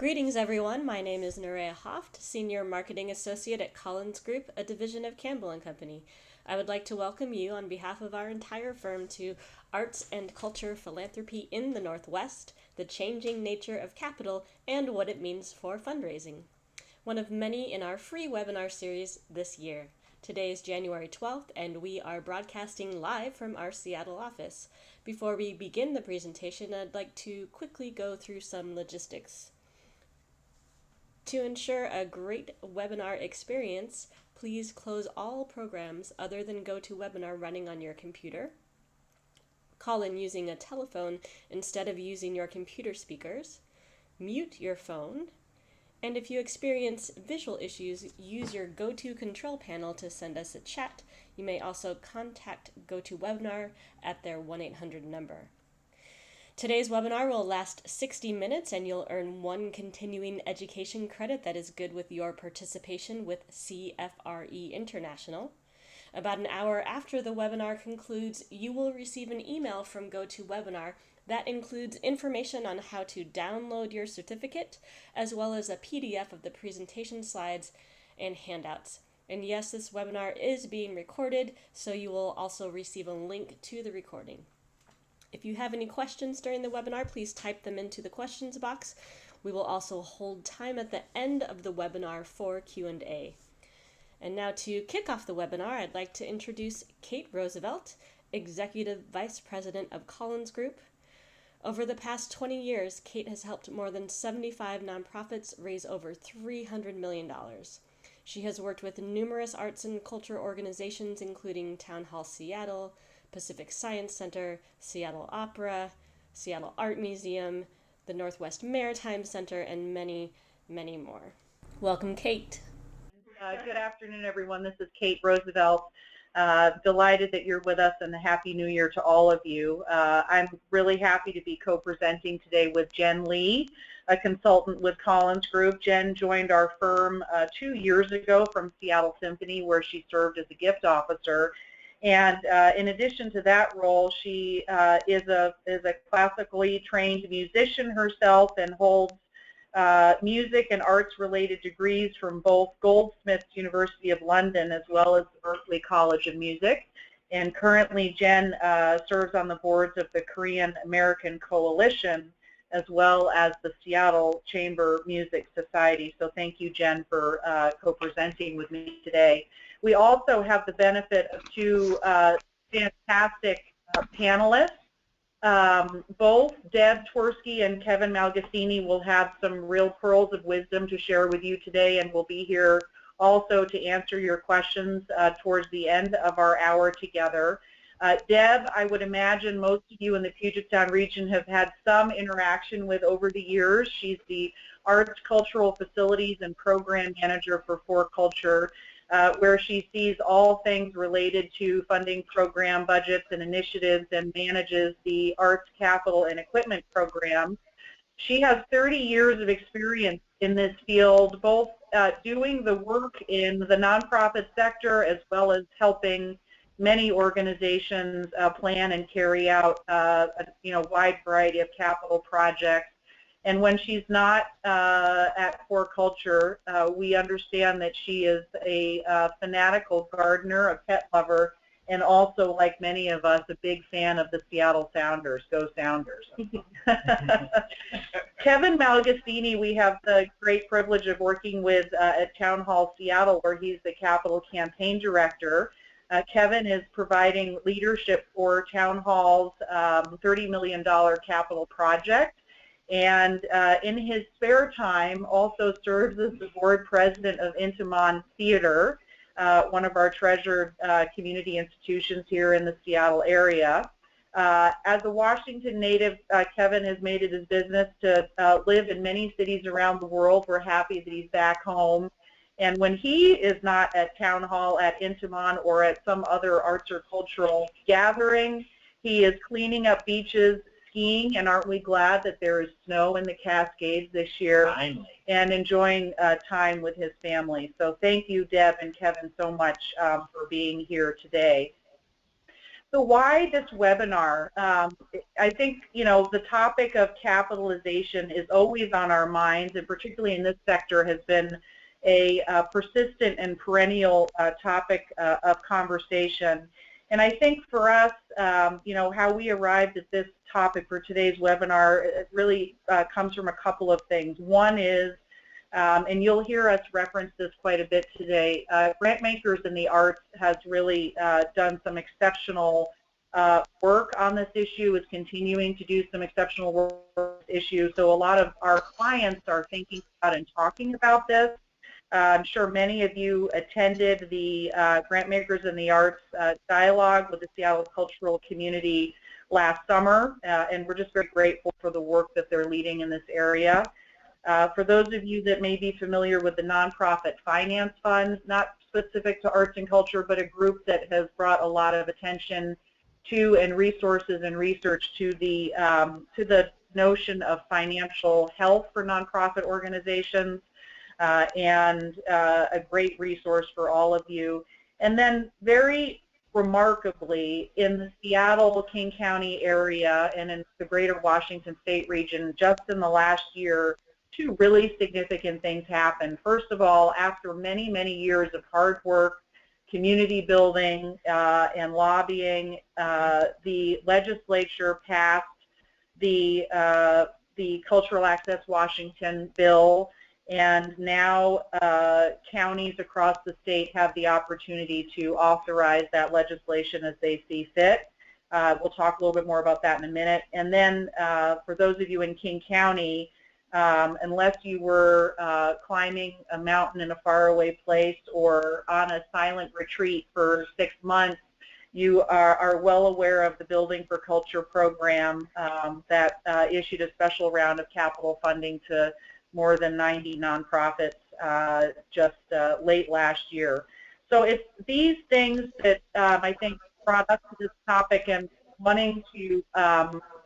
Greetings everyone, my name is Nerea Hoft, Senior Marketing Associate at Collins Group, a division of Campbell & Company. I would like to welcome you on behalf of our entire firm to Arts and Culture Philanthropy in the Northwest, the changing nature of capital, and what it means for fundraising. One of many in our free webinar series this year. Today is January 12th, and we are broadcasting live from our Seattle office. Before we begin the presentation, I'd like to quickly go through some logistics. To ensure a great webinar experience, please close all programs other than GoToWebinar running on your computer. Call in using a telephone instead of using your computer speakers. Mute your phone. And if you experience visual issues, use your GoTo control panel to send us a chat. You may also contact GoToWebinar at their 1-800 number. Today's webinar will last 60 minutes and you'll earn one continuing education credit that is good with your participation with CFRE International. About an hour after the webinar concludes, you will receive an email from GoToWebinar that includes information on how to download your certificate, as well as a PDF of the presentation slides and handouts. And yes, this webinar is being recorded, so you will also receive a link to the recording. If you have any questions during the webinar, please type them into the questions box. We will also hold time at the end of the webinar for Q&A. And now to kick off the webinar, I'd like to introduce Kate Roosevelt, Executive Vice President of Collins Group. Over the past 20 years, Kate has helped more than 75 nonprofits raise over $300 million. She has worked with numerous arts and culture organizations, including Town Hall Seattle, Pacific Science Center, Seattle Opera, Seattle Art Museum, the Northwest Maritime Center, and many, many more. Welcome, Kate. Good afternoon, everyone. This is Kate Roosevelt. Delighted that you're with us, and a Happy New Year to all of you. I'm really happy to be co-presenting today with Jenn Lee, a consultant with Collins Group. Jenn joined our firm 2 years ago from Seattle Symphony, where she served as a gift officer. And in addition to that role, she is a classically trained musician herself and holds music and arts-related degrees from both Goldsmiths University of London as well as Berklee College of Music. And currently, Jenn serves on the boards of the Korean American Coalition as well as the Seattle Chamber Music Society. So thank you, Jenn, for co-presenting with me today. We also have the benefit of two fantastic panelists. Both Deb Twersky and Kevin Malgus will have some real pearls of wisdom to share with you today, and we'll be here also to answer your questions towards the end of our hour together. Deb, I would imagine most of you in the Puget Sound region have had some interaction with over the years. She's the Arts, Cultural Facilities, and Program Manager for For Culture, where she sees all things related to funding program budgets and initiatives and manages the Arts Capital and Equipment Program. She has 30 years of experience in this field, both doing the work in the nonprofit sector as well as helping many organizations plan and carry out a wide variety of capital projects. And when she's not at For Culture, we understand that she is a fanatical gardener, a pet lover, and also, like many of us, a big fan of the Seattle Sounders. Go Sounders. Kevin Malgus, we have the great privilege of working with at Town Hall Seattle, where he's the Capital Campaign Director. Kevin is providing leadership for Town Hall's $30 million capital project. And in his spare time also serves as the board president of Intiman Theater, one of our treasured community institutions here in the Seattle area. As a Washington native, Kevin has made it his business to live in many cities around the world. We're happy that he's back home. And when he is not at Town Hall, at Intiman, or at some other arts or cultural gathering, he is cleaning up beaches, skiing, and aren't we glad that there is snow in the Cascades this year? Finally. And enjoying time with his family. So thank you, Deb and Kevin, so much for being here today. So why this webinar? I think, the topic of capitalization is always on our minds, and particularly in this sector has been a persistent and perennial topic of conversation. And I think for us, how we arrived at this topic for today's webinar, it really comes from a couple of things. One is, and you'll hear us reference this quite a bit today, Grantmakers in the Arts has really done some exceptional work on this issue, is continuing to do some exceptional work on this issue. So a lot of our clients are thinking about and talking about this. I'm sure many of you attended the Grantmakers in the Arts dialogue with the Seattle cultural community last summer, and we're just very grateful for the work that they're leading in this area. For those of you that may be familiar with the Nonprofit Finance Fund, not specific to arts and culture, but a group that has brought a lot of attention to and resources and research to the notion of financial health for nonprofit organizations, and a great resource for all of you. And then very remarkably, in the Seattle, King County area and in the greater Washington State region, just in the last year, two really significant things happened. First of all, after many, many years of hard work, community building, and lobbying, the legislature passed the Cultural Access Washington bill, and now counties across the state have the opportunity to authorize that legislation as they see fit. We'll talk a little bit more about that in a minute. And then for those of you in King County, unless you were climbing a mountain in a faraway place or on a silent retreat for 6 months, you are well aware of the Building for Culture program that issued a special round of capital funding to more than 90 nonprofits just late last year. So it's these things that I think brought us to this topic and wanting to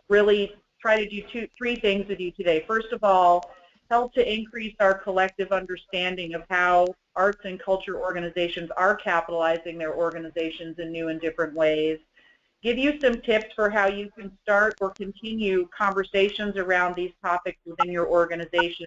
really try to do three things with you today. First of all, help to increase our collective understanding of how arts and culture organizations are capitalizing their organizations in new and different ways. Give you some tips for how you can start or continue conversations around these topics within your organization.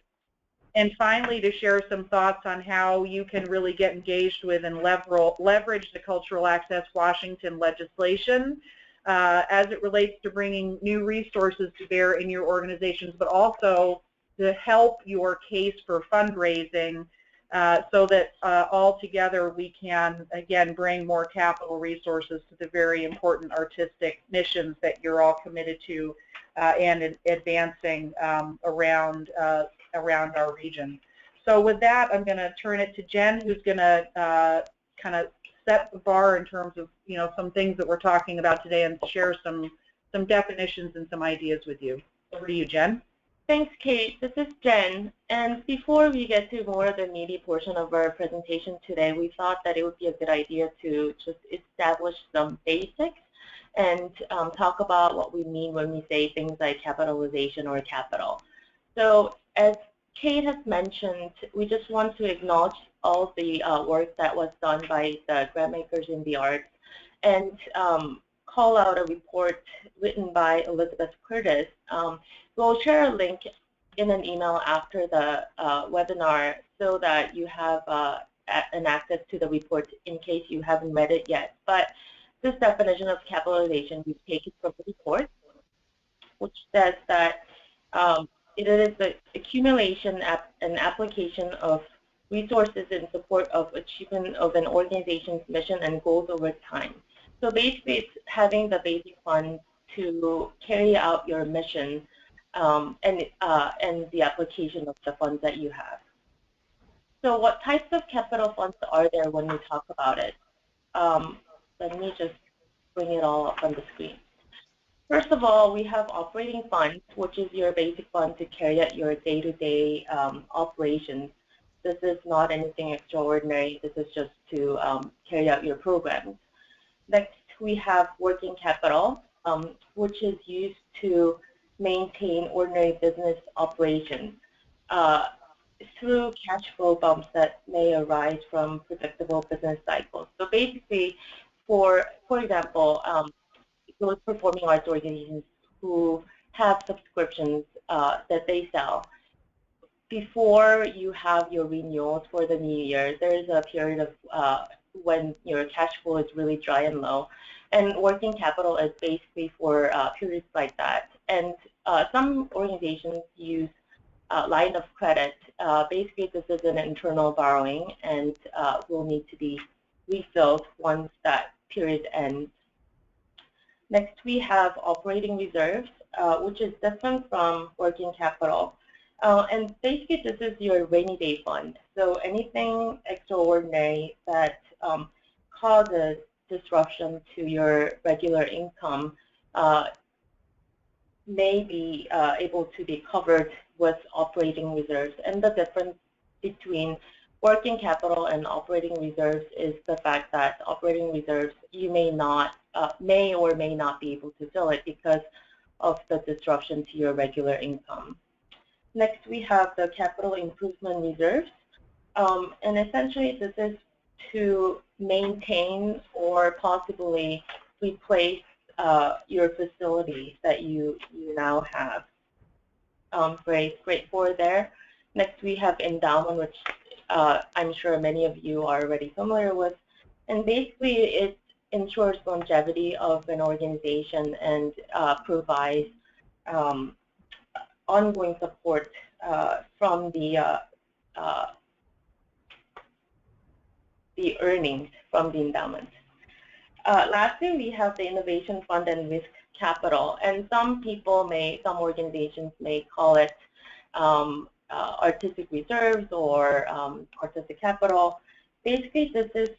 And finally, to share some thoughts on how you can really get engaged with and leverage the Cultural Access Washington legislation as it relates to bringing new resources to bear in your organizations, but also to help your case for fundraising so that all together we can, again, bring more capital resources to the very important artistic missions that you're all committed to and advancing around our region. So with that, I'm going to turn it to Jenn, who's going to kind of set the bar in terms of some things that we're talking about today and share some definitions and some ideas with you. Over to you, Jenn. Thanks, Kate. This is Jenn. And before we get to more of the meaty portion of our presentation today, we thought that it would be a good idea to just establish some basics and talk about what we mean when we say things like capitalization or capital. So as Kate has mentioned, we just want to acknowledge all the work that was done by the Grantmakers in the Arts and call out a report written by Elizabeth Curtis. We'll share a link in an email after the webinar so that you have an access to the report in case you haven't read it yet. But this definition of capitalization, we've taken from the report, which says that it is the accumulation and application of resources in support of achievement of an organization's mission and goals over time. So basically, it's having the basic funds to carry out your mission and the application of the funds that you have. So what types of capital funds are there when we talk about it? Let me just bring it all up on the screen. First of all, we have operating funds, which is your basic fund to carry out your day-to-day operations. This is not anything extraordinary. This is just to carry out your programs. Next, we have working capital, which is used to maintain ordinary business operations through cash flow bumps that may arise from predictable business cycles. So basically, for example, those performing arts organizations who have subscriptions that they sell. Before you have your renewals for the new year, there is a period of when your cash flow is really dry and low, and working capital is basically for periods like that. And some organizations use line of credit. Basically, this is an internal borrowing and will need to be refilled once that period ends. Next, we have operating reserves, which is different from working capital. And basically, this is your rainy day fund. So anything extraordinary that causes disruption to your regular income may be able to be covered with operating reserves. And the difference between working capital and operating reserves is the fact that operating reserves, you may or may not be able to fill it because of the disruption to your regular income. Next, we have the capital improvement reserves. And essentially, this is to maintain or possibly replace your facilities that you now have. Very straightforward there. Next, we have endowment, which I'm sure many of you are already familiar with. And basically, it ensures longevity of an organization and provides ongoing support from the earnings from the endowment. Lastly, we have the innovation fund and risk capital, and some organizations may call it artistic reserves or artistic capital. Basically, this is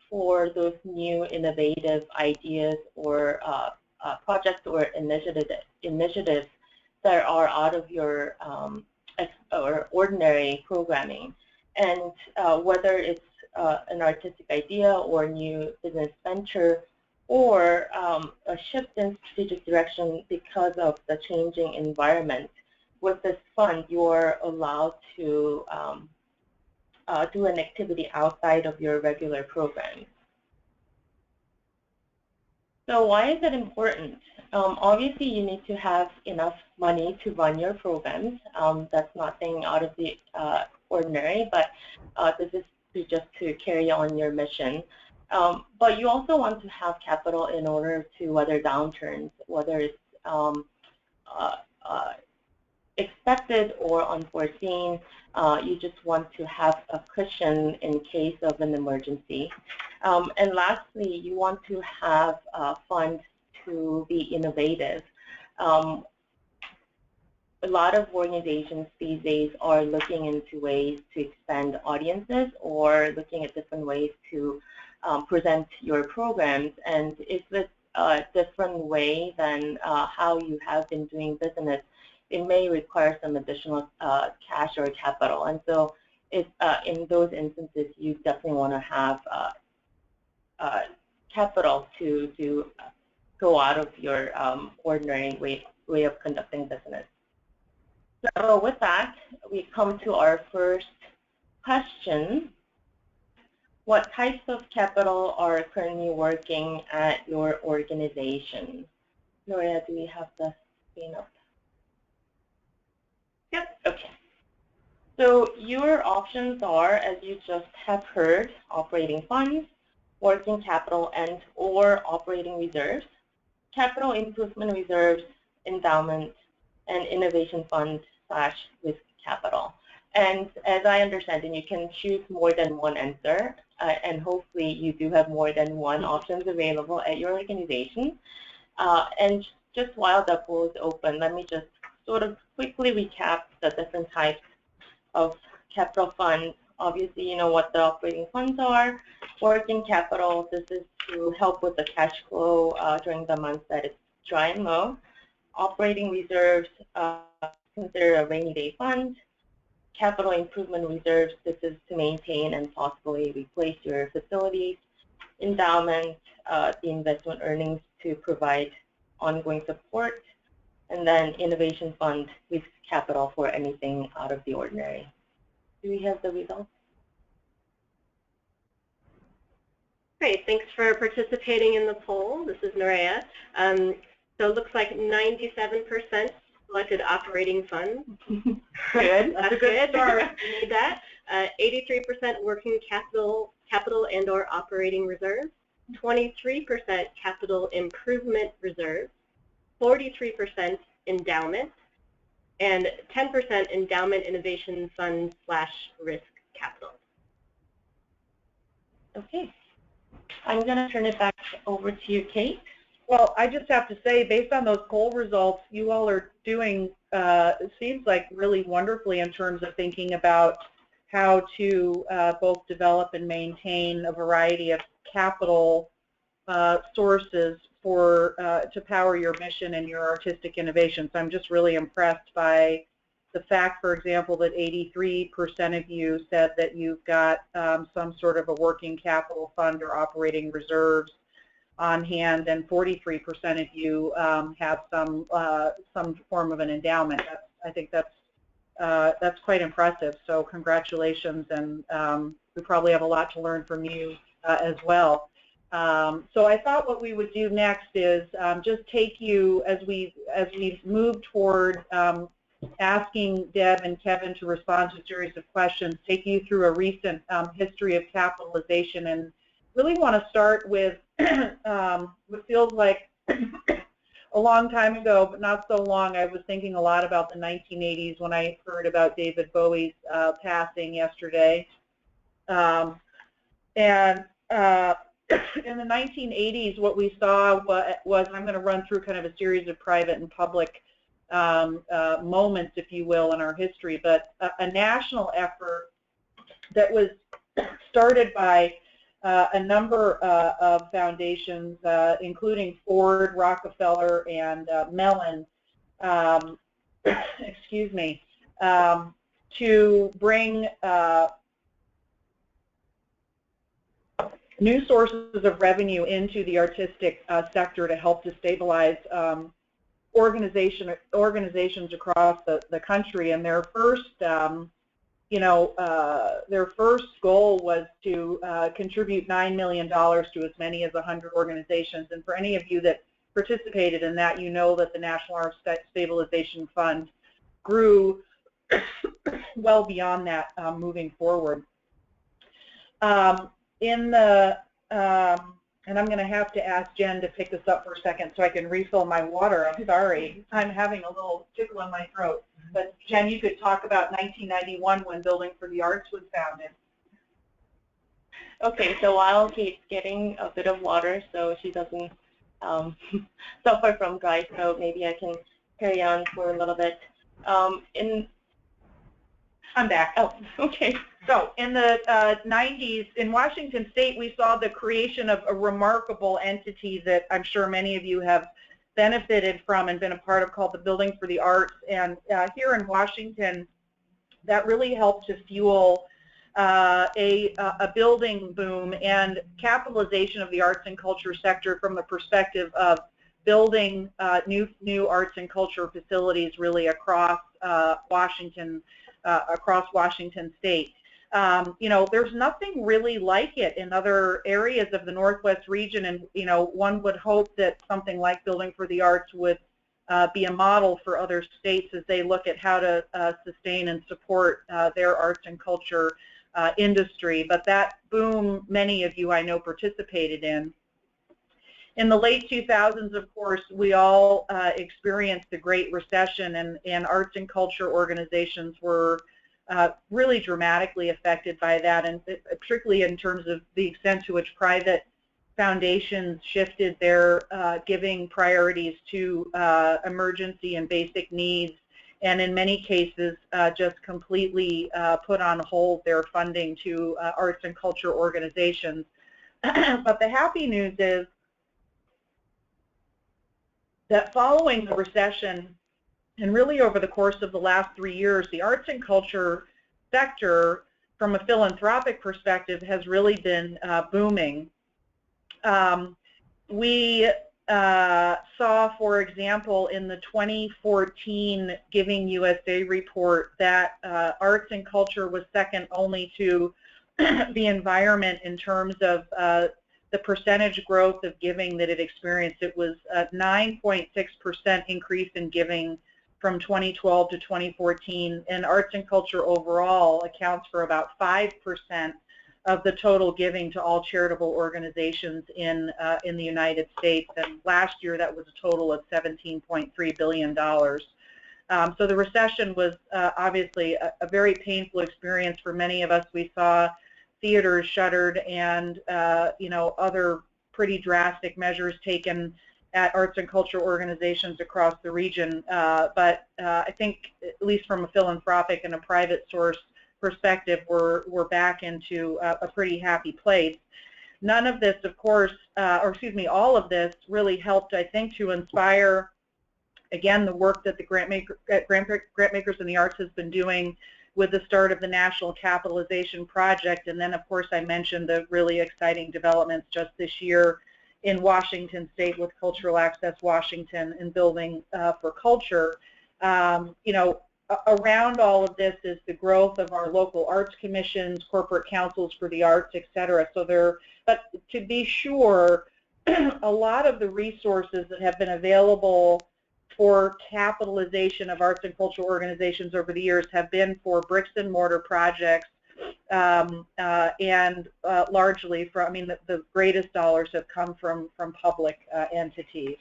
for those new innovative ideas or projects or initiatives that are out of your or ordinary programming. And whether it's an artistic idea or a new business venture or a shift in strategic direction because of the changing environment, with this fund, you're allowed to do an activity outside of your regular program. So why is it important? Obviously, you need to have enough money to run your programs. That's nothing out of the ordinary, but this is just to carry on your mission. But you also want to have capital in order to weather downturns, whether it's expected or unforeseen. You just want to have a cushion in case of an emergency. And lastly, you want to have funds to be innovative. A lot of organizations these days are looking into ways to expand audiences or looking at different ways to present your programs. And if it's a different way than how you have been doing business, it may require some additional cash or capital. And so in those instances, you definitely want to have capital to go out of your ordinary way of conducting business. So with that, we come to our first question. What types of capital are currently working at your organization? Noria, do we have the screen up? Yep, okay. So your options are, as you just have heard, operating funds, working capital and or operating reserves, capital improvement reserves, endowment, and innovation fund / risk capital. And as I understand it, you can choose more than one answer, and hopefully you do have more than one options available at your organization. And just while the poll is open, let me just sort of quickly recap the different types of capital funds. Obviously, you know what the operating funds are. Working capital, this is to help with the cash flow during the months that it's dry and low. Operating reserves, consider a rainy day fund. Capital improvement reserves, this is to maintain and possibly replace your facilities. Endowment, the investment earnings to provide ongoing support. And then innovation fund, risk capital for anything out of the ordinary. Do we have the results? Great, thanks for participating in the poll. This is Nerea. So it looks like 97% selected operating funds. Good. That's a good start. We need that. 83% working capital and/or operating reserves. 23% capital improvement reserves. 43% endowment, and 10% endowment innovation fund / risk capital. Okay. I'm going to turn it back over to you, Kate. Well, I just have to say, based on those poll results, you all are doing, it seems like, really wonderfully in terms of thinking about how to both develop and maintain a variety of capital sources for to power your mission and your artistic innovations. I'm just really impressed by the fact, for example, that 83% of you said that you've got some sort of a working capital fund or operating reserves on hand, and 43% of you have some form of an endowment. I think that's quite impressive. So congratulations, and we probably have a lot to learn from you as well. So I thought what we would do next is just take you, as we move toward asking Deb and Kevin to respond to a series of questions, take you through a recent history of capitalization, and really want to start with what feels like a long time ago, but not so long. I was thinking a lot about the 1980s when I heard about David Bowie's passing yesterday. And in the 1980s, what we saw was, I'm going to run through kind of a series of private and public moments, if you will, in our history, but a national effort that was started by a number of foundations, including Ford, Rockefeller, and Mellon, excuse me, to bring new sources of revenue into the artistic sector to help to stabilize organizations across the country. And their first their first goal was to contribute $9 million to as many as 100 organizations. And for any of you that participated in that, you know that the National Arts Stabilization Fund grew well beyond that moving forward. And I'm going to have to ask Jen to pick this up for a second so I can refill my water. I'm sorry. I'm having a little tickle in my throat. But Jen, you could talk about 1991 when Building for the Arts was founded. Okay, so while Kate's getting a bit of water so she doesn't suffer from dry throat, maybe I can carry on for a little bit. I'm back. Oh, okay. So in the 90s, in Washington State, we saw the creation of a remarkable entity that I'm sure many of you have benefited from and been a part of, called the Building for the Arts. And here in Washington, that really helped to fuel a building boom and capitalization of the arts and culture sector from the perspective of building new arts and culture facilities really across Washington State. There's nothing really like it in other areas of the Northwest region, and one would hope that something like Building for the Arts would be a model for other states as they look at how to sustain and support their arts and culture industry. But that boom, many of you I know participated in. In the late 2000s, of course, we all experienced the Great Recession, and arts and culture organizations were really dramatically affected by that, and particularly in terms of the extent to which private foundations shifted their giving priorities to emergency and basic needs, and in many cases just completely put on hold their funding to arts and culture organizations. But the happy news is that following the recession, and really over the course of the last 3 years, the arts and culture sector, from a philanthropic perspective, has really been booming. We saw, for example, in the 2014 Giving USA report that arts and culture was second only to the environment in terms of the percentage growth of giving that it experienced. It was a 9.6% increase in giving from 2012 to 2014, and arts and culture overall accounts for about 5% of the total giving to all charitable organizations in the United States. And last year, that was a total of $17.3 billion. So the recession was obviously a very painful experience for many of us. We saw theaters shuttered and other pretty drastic measures taken at arts and culture organizations across the region. But I think, at least from a philanthropic and a private source perspective, we're back into a pretty happy place. None of this, of course, all of this really helped, I think, to inspire, again, the work that the Grantmakers in the Arts has been doing with the start of the National Capitalization Project. And then, of course, I mentioned the really exciting developments just this year in Washington State with Cultural Access Washington and Building for Culture. Around all of this is the growth of our local arts commissions, corporate councils for the arts, et cetera. But to be sure, a lot of the resources that have been available for capitalization of arts and cultural organizations over the years have been for bricks and mortar projects, and largely from, the greatest dollars have come from public entities.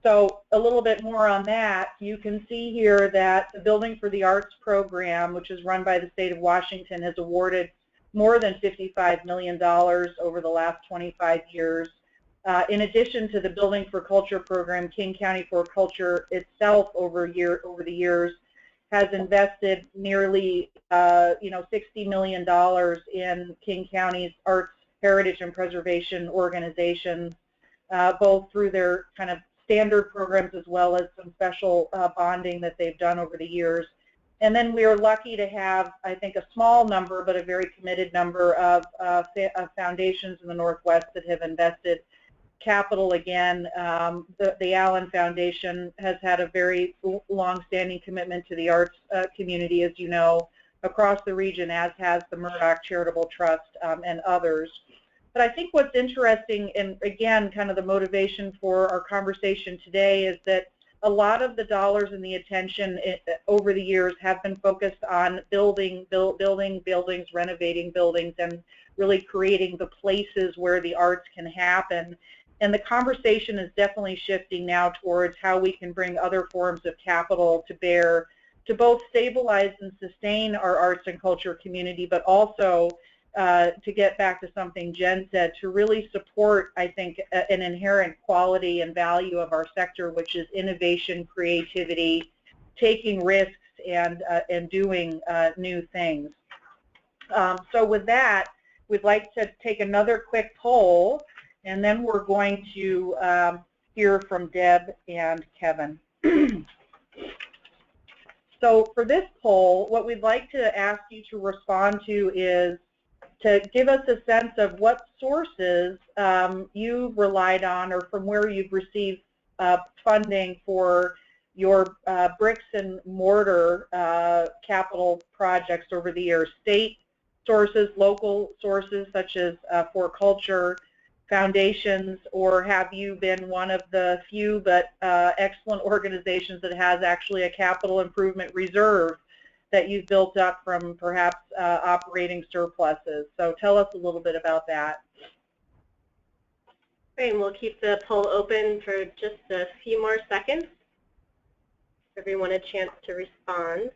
So a little bit more on that. You can see here that the Building for the Arts program, which is run by the state of Washington, has awarded more than $55 million over the last 25 years. In addition to the Building for Culture program, King County for Culture itself over the years has invested nearly $60 million in King County's arts, heritage, and preservation organizations, both through their kind of standard programs as well as some special bonding that they've done over the years. And then we are lucky to have, I think, a small number but a very committed number of foundations in the Northwest that have invested capital. Again, the Allen Foundation has had a very long-standing commitment to the arts community, as you know, across the region, as has the Murdoch Charitable Trust and others. But I think what's interesting, and again, kind of the motivation for our conversation today, is that a lot of the dollars and the attention over the years have been focused on building buildings, renovating buildings, and really creating the places where the arts can happen. And the conversation is definitely shifting now towards how we can bring other forms of capital to bear to both stabilize and sustain our arts and culture community, but also to get back to something Jen said, to really support, I think, an inherent quality and value of our sector, which is innovation, creativity, taking risks, and doing new things. So with that, we'd like to take another quick poll, and then we're going to hear from Deb and Kevin. So for this poll, what we'd like to ask you to respond to is to give us a sense of what sources you've relied on or from where you've received funding for your bricks and mortar capital projects over the years. State sources, local sources such as For Culture, foundations, or have you been one of the few but excellent organizations that has actually a capital improvement reserve that you've built up from perhaps operating surpluses? So tell us a little bit about that. Great, and we'll keep the poll open for just a few more seconds. Give everyone a chance to respond.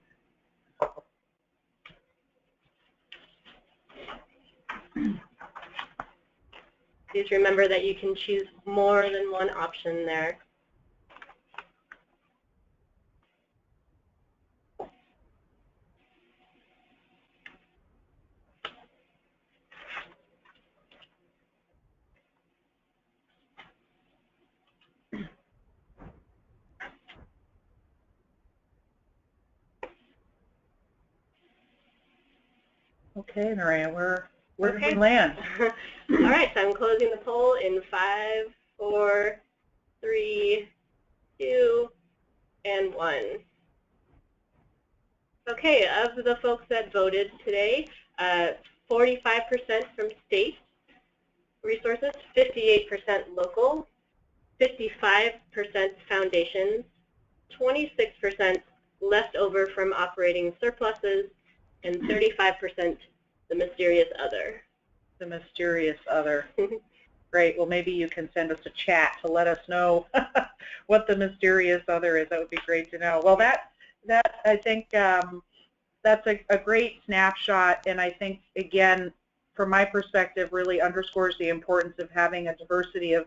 Please remember that you can choose more than one option there. Okay, Maria, where did we land? All right, so I'm closing the poll in 5, 4, 3, 2, and 1. Okay, of the folks that voted today, 45% from state, resources, 58% local, 55% foundations, 26% left over from operating surpluses, and 35% the mysterious other. The mysterious other. Great. Well, maybe you can send us a chat to let us know what the mysterious other is. That would be great to know. Well, that I think that's a great snapshot, and I think, again, from my perspective, really underscores the importance of having a diversity of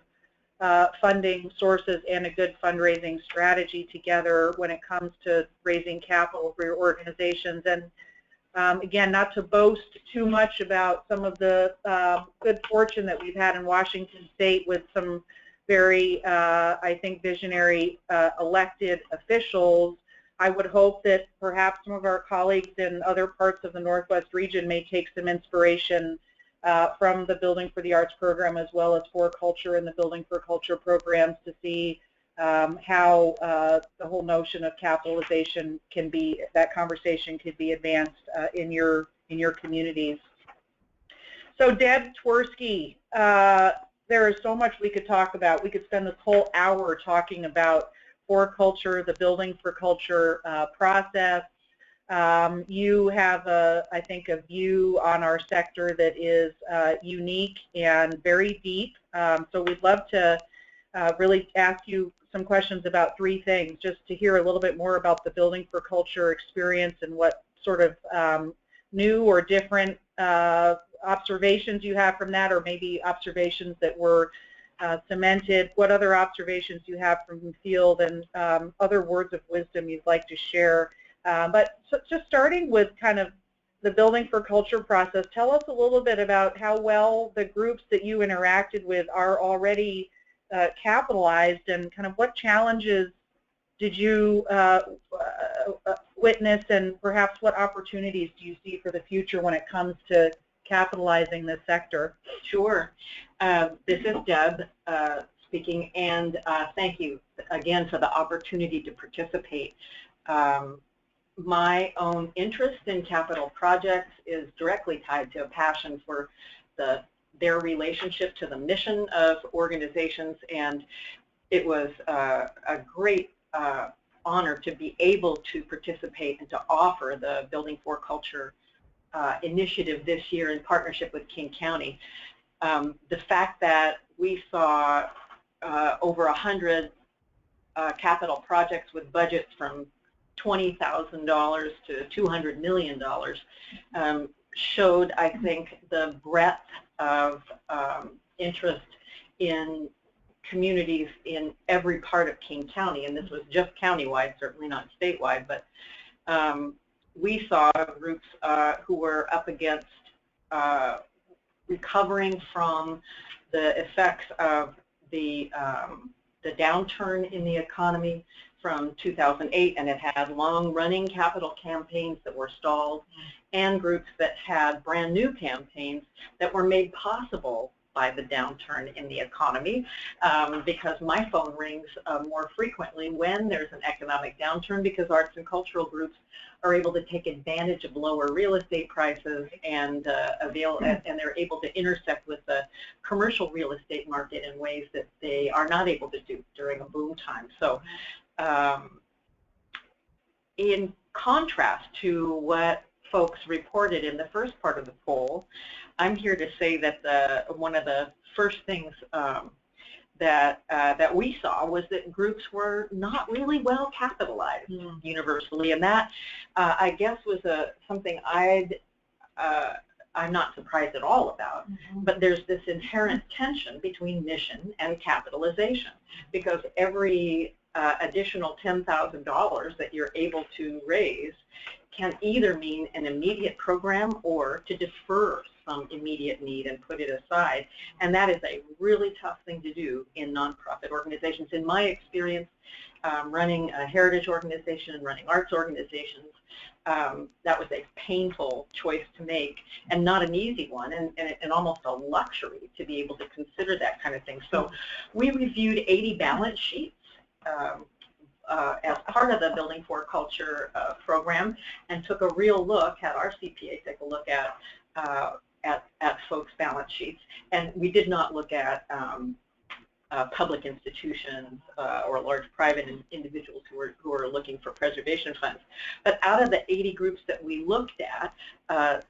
funding sources and a good fundraising strategy together when it comes to raising capital for your organizations. And again, not to boast too much about some of the good fortune that we've had in Washington State with some very, I think, visionary elected officials. I would hope that perhaps some of our colleagues in other parts of the Northwest region may take some inspiration from the Building for the Arts program, as well as For Culture and the Building for Culture programs, to see how the whole notion of capitalization can be, that conversation could be advanced in your communities. So Deb Twersky, there is so much we could talk about. We could spend this whole hour talking about For Culture, the Building for Culture process. You have, I think, a view on our sector that is unique and very deep. So we'd love to really ask you some questions about three things, just to hear a little bit more about the Building for Culture experience and what sort of new or different observations you have from that, or maybe observations that were cemented. What other observations you have from the field, and other words of wisdom you'd like to share. But just starting with kind of the Building for Culture process, tell us a little bit about how well the groups that you interacted with are already capitalized, and kind of what challenges did you witness, and perhaps what opportunities do you see for the future when it comes to capitalizing this sector? Sure. This is Deb speaking, and thank you again for the opportunity to participate. My own interest in capital projects is directly tied to a passion for their relationship to the mission of organizations, and it was a great honor to be able to participate and to offer the Building for Culture initiative this year in partnership with King County. The fact that we saw over 100 capital projects with budgets from $20,000 to $200 million showed, I think, the breadth of interest in communities in every part of King County, and this was just countywide, certainly not statewide, but we saw groups who were up against recovering from the effects of the downturn in the economy from 2008, and it had long-running capital campaigns that were stalled, and groups that had brand new campaigns that were made possible by the downturn in the economy, because my phone rings more frequently when there's an economic downturn, because arts and cultural groups are able to take advantage of lower real estate prices and and they're able to intersect with the commercial real estate market in ways that they are not able to do during a boom time. So in contrast to what folks reported in the first part of the poll, I'm here to say that one of the first things that we saw was that groups were not really well capitalized universally, and that I guess was something I'm not surprised at all about. But there's this inherent tension between mission and capitalization, because every additional $10,000 that you're able to raise can either mean an immediate program or to defer some immediate need and put it aside. And that is a really tough thing to do in nonprofit organizations. In my experience, running a heritage organization and running arts organizations, that was a painful choice to make, and not an easy one, and almost a luxury to be able to consider that kind of thing. So we reviewed 80 balance sheets as part of the Building for Culture program, and took a real look, had our CPA take a look at at folks' balance sheets. And we did not look at public institutions or large private individuals who are looking for preservation funds. But out of the 80 groups that we looked at,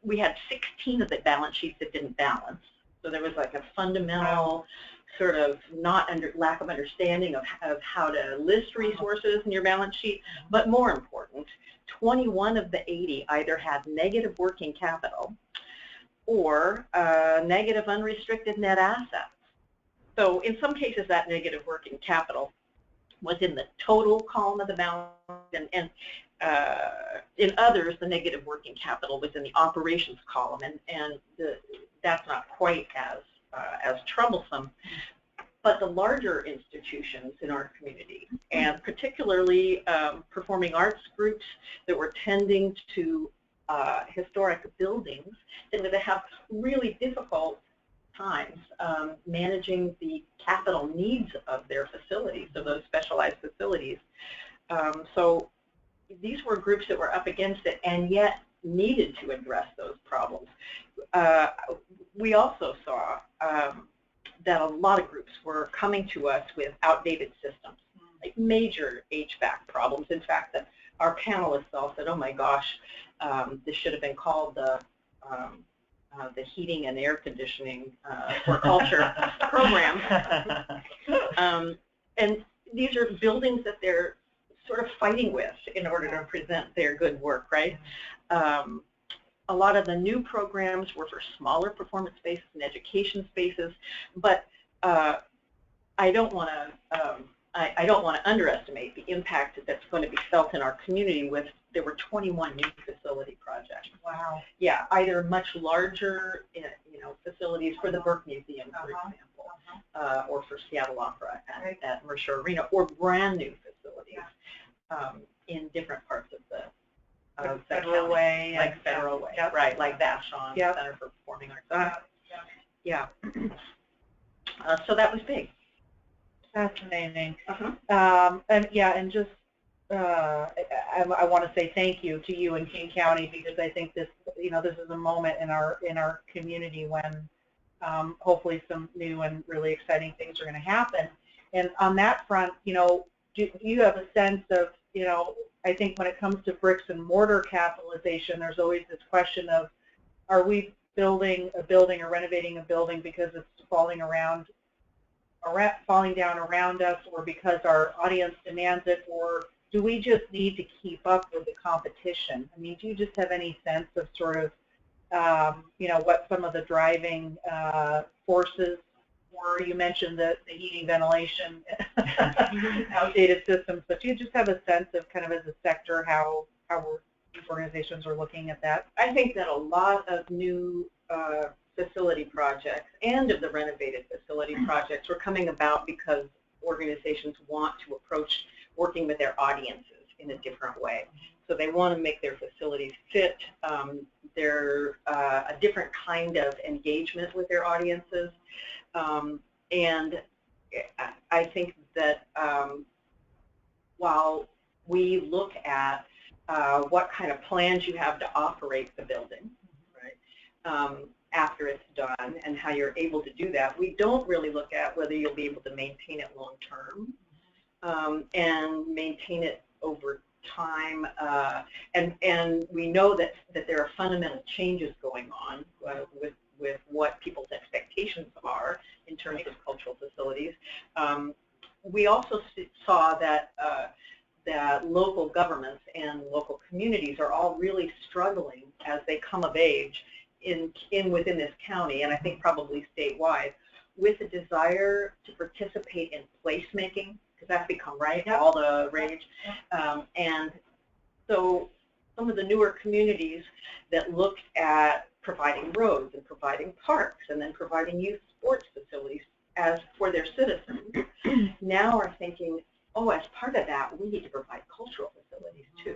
we had 16 of the balance sheets that didn't balance. So there was like a fundamental sort of lack of understanding of how to list resources in your balance sheet. But more important, 21 of the 80 either had negative working capital or negative unrestricted net assets. So in some cases, that negative working capital was in the total column of the balance, and in others, the negative working capital was in the operations column, and that's not quite as troublesome. But the larger institutions in our community, and particularly performing arts groups that were tending to historic buildings, and that have really difficult times managing the capital needs of their facilities, of those specialized facilities. So these were groups that were up against it and yet needed to address those problems. We also saw that a lot of groups were coming to us with outdated systems, like major HVAC problems. In fact, our panelists all said, oh my gosh, this should have been called the heating and air conditioning for culture program. And these are buildings that they're sort of fighting with in order to present their good work, right? A lot of the new programs were for smaller performance spaces and education spaces, but I don't want to underestimate the impact that's going to be felt in our community. There were 21 new facility projects. Wow. Yeah, either much larger, facilities for the Burke Museum, for example, or for Seattle Opera at Mercer Arena, or brand new facilities in different parts of the Federal Way, like Federal Way, right? Like Vashon Center for Performing Arts. Yeah. So that was big. Fascinating. And just I want to say thank you to you and King County, because I think this is a moment in our community when hopefully some new and really exciting things are going to happen. And on that front, do you have a sense of, I think when it comes to bricks and mortar capitalization, there's always this question of, are we building a building or renovating a building because it's falling down around us, or because our audience demands it, or do we just need to keep up with the competition? I mean, do you just have any sense of sort of, what some of the driving forces were? You mentioned the heating, ventilation, outdated systems, but do you just have a sense of kind of as a sector how these organizations are looking at that? I think that a lot of new facility projects and of the renovated facility projects were coming about because organizations want to approach working with their audiences in a different way. So they want to make their facilities fit. They're a different kind of engagement with their audiences. And I think that while we look at what kind of plans you have to operate the building, right, after it's done and how you're able to do that, we don't really look at whether you'll be able to maintain it long term and maintain it over time. And we know that there are fundamental changes going on with what people's expectations are in terms of cultural facilities. We also saw that local governments and local communities are all really struggling as they come of age within this county, and I think probably statewide, with a desire to participate in placemaking, because that's become all the rage. And so some of the newer communities that looked at providing roads and providing parks and then providing youth sports facilities as for their citizens now are thinking, oh, as part of that, we need to provide cultural facilities too.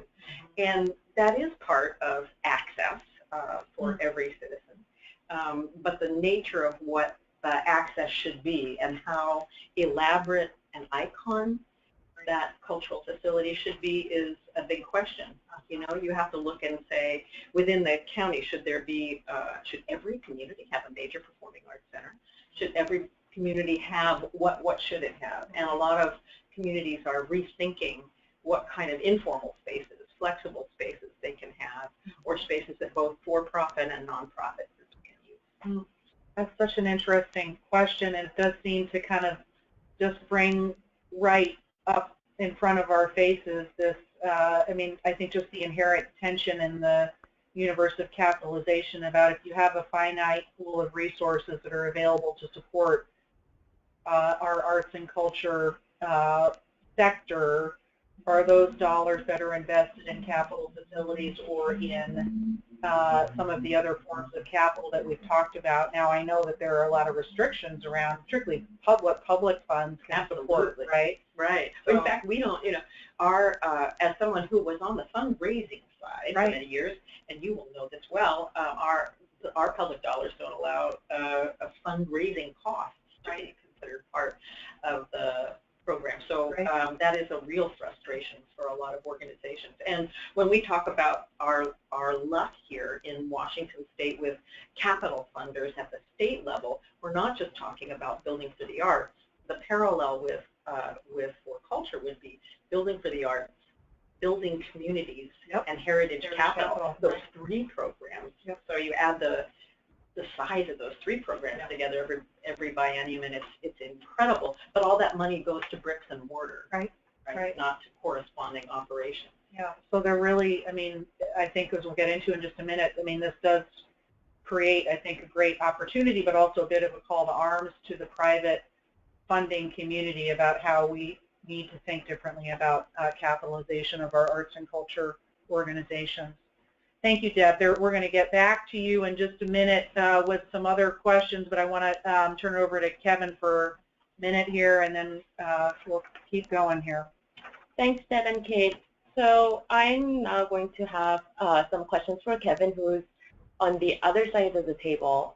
And that is part of access for every citizen. But the nature of what access should be and how elaborate an icon that cultural facility should be is a big question. You know, you have to look and say, within the county, should every community have a major performing arts center? Should every community have, what should it have? And a lot of communities are rethinking what kind of informal spaces, flexible spaces they can have, or spaces that both for-profit and non-profit groups can use. That's such an interesting question, and it does seem to kind of just bring right up in front of our faces this, I mean, I think just the inherent tension in the universe of capitalization about if you have a finite pool of resources that are available to support our arts and culture sector, are those dollars that are invested in capital facilities or in some of the other forms of capital that we've talked about. Now, I know that there are a lot of restrictions around strictly public funds can support, right? Right. So, in fact, we don't, you know, as someone who was on the fundraising side for many years, and you will know this well, our public dollars don't allow a fundraising cost to be considered part of the program. So that is a real frustration for a lot of organizations. And when we talk about our luck here in Washington State with capital funders at the state level, we're not just talking about building for the arts. The parallel with for culture would be building for the arts, building communities, and heritage capital. Those three programs. So you add the size of those three programs together every biennium, and it's incredible. But all that money goes to bricks and mortar, right? Not to corresponding operations. Yeah. So they're really, I mean, I think as we'll get into in just a minute, I mean, this does create, I think, a great opportunity, but also a bit of a call to arms to the private funding community about how we need to think differently about capitalization of our arts and culture organizations. Thank you, Deb. We're going to get back to you in just a minute with some other questions, but I want to turn it over to Kevin for a minute here, and then we'll keep going here. Thanks, Deb and Kate. So I'm now going to have some questions for Kevin, who's on the other side of the table.